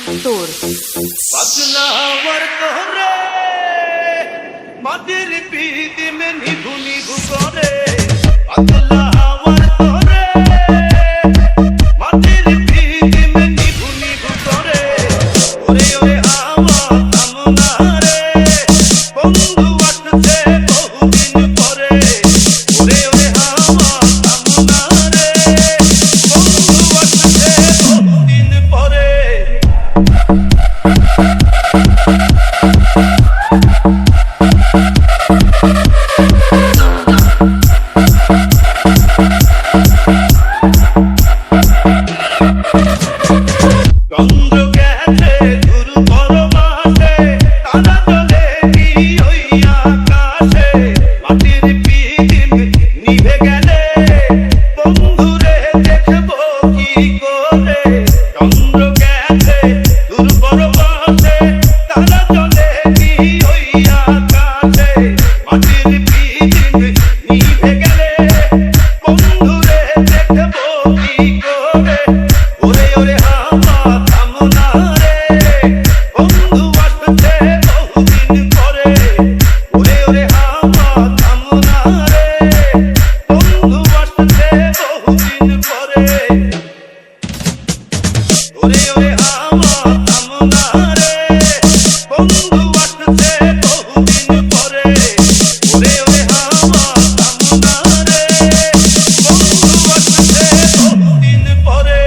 তোর পাগলা আমার তোরে মাটির পিদিমে নিভু নিভু করে পাগলা আমার তোরে মাটির পিদিমে নিভু নিভু করে ওরে ওরে আমার কামনা রে বন্ধু আসছে বহুদিন পরে ওরে ওরে আমার কামনা রে বন্ধু আসছে বহুদিন পরে চন্দ্র গেছে দূর পরমাসে তারা চলে কি ওই আকাশে মাটির পিদিম নিভে গেলে বন্ধুরে দেখবো কি করে চন্দ্র গেছে দূর পরমাসে তারা চলে কি ওই আকাশে মাটির পিদিম নিভে গেলে বন্ধুরে দেখবো কি করে ওরে ওরে আমার কামনা রে বন্ধু আসছে বহুদিন পরে ওরে ওরে আমার কামনা রে বন্ধু আসছে বহুদিন পরে ওরে ওরে আমার কামনা রে বন্ধু আসছে বহুদিন পরে ওরে ওরে আমার কামনা রে বন্ধু আসছে বহুদিন পরে